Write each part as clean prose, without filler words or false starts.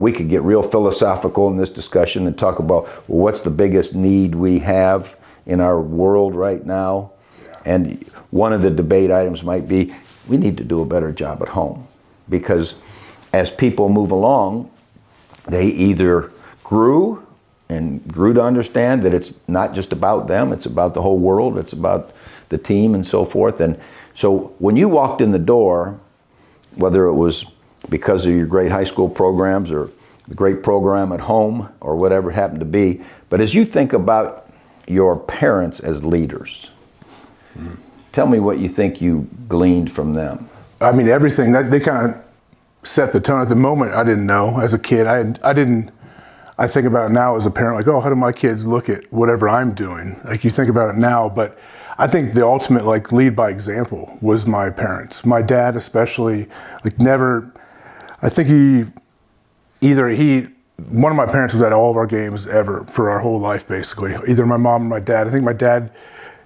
We could get real philosophical in this discussion and talk about, well, what's the biggest need we have in our world right now? And one of the debate items might be, we need to do a better job at home. Because as people move along, they either grew to understand that it's not just about them, it's about the whole world, it's about the team and so forth. And so when you walked in the door, whether it was because of your great high school programs or the great program at home or whatever it happened to be, but as you think about your parents as leaders, tell me what you think you gleaned from them. I mean, everything. They kind of set the tone. At the moment, I didn't know. As a kid, I think about it now as a parent, like, oh, how do my kids look at whatever I'm doing? Like, you think about it now, but I think the ultimate, like, lead by example was my parents. My dad especially, like, never, I think one of my parents was at all of our games ever for our whole life, basically. Either my mom or my dad. I think my dad,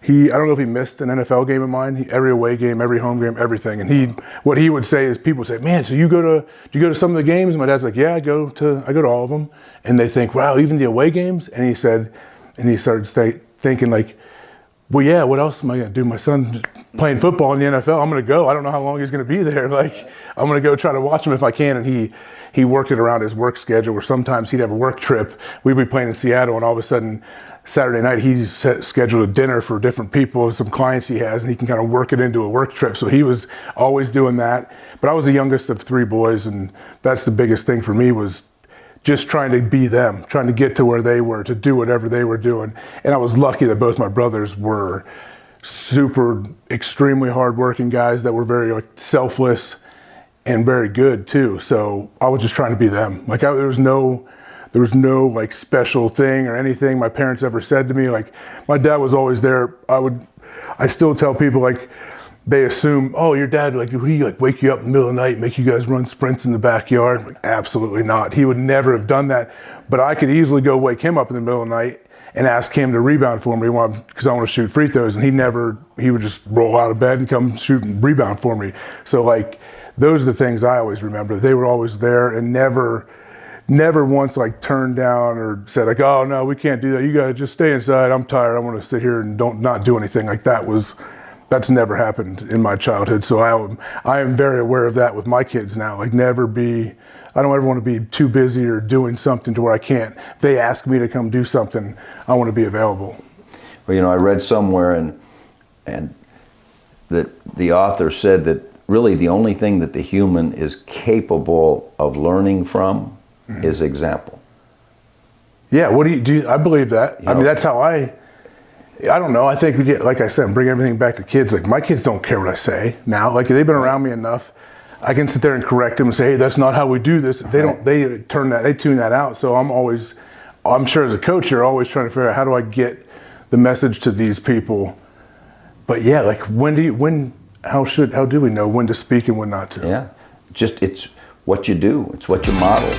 I don't know if he missed an NFL game of mine. Every away game, every home game, everything. And what he would say is, people would say, man, so do you go to some of the games? And my dad's like, yeah, I go to all of them. And they think, wow, even the away games? And he started thinking like, well, yeah, what else am I going to do? My son playing football in the NFL, I'm going to go. I don't know how long he's going to be there. Like, I'm going to go try to watch him if I can. And he worked it around his work schedule, where sometimes he'd have a work trip. We'd be playing in Seattle, and all of a sudden, Saturday night, he's scheduled a dinner for different people, some clients he has, and he can kind of work it into a work trip. So he was always doing that. But I was the youngest of three boys, and that's the biggest thing for me, was just trying to be them, trying to get to where they were, to do whatever they were doing. And I was lucky that both my brothers were super, extremely hardworking guys that were very selfless and very good too. So I was just trying to be them. Like, there was no like special thing or anything my parents ever said to me. Like, my dad was always there. I still tell people, like, they assume, oh, your dad, like, would he like wake you up in the middle of the night and make you guys run sprints in the backyard? Like, absolutely not. He would never have done that. But I could easily go wake him up in the middle of the night and ask him to rebound for me because I want to shoot free throws. And he would just roll out of bed and come shoot and rebound for me. So, like, those are the things I always remember. They were always there and never once like turned down or said like, oh no, we can't do that. You gotta just stay inside. I'm tired. I want to sit here and not do anything. Like, that's never happened in my childhood. So I am very aware of that with my kids now. Like, I don't ever want to be too busy or doing something to where I can't. If they ask me to come do something, I want to be available. Well, I read somewhere and that the author said that really the only thing that the human is capable of learning from is example. Yeah, what do you I believe that. I mean, that's how I don't know. I think we get, like I said, bring everything back to kids. Like, my kids don't care what I say now. Like, they've been around me enough. I can sit there and correct them and say, hey, that's not how we do this. They tune that out. So I'm sure as a coach, you're always trying to figure out, how do I get the message to these people? But yeah, like, how do we know when to speak and when not to? Yeah, it's what you do. It's what you model.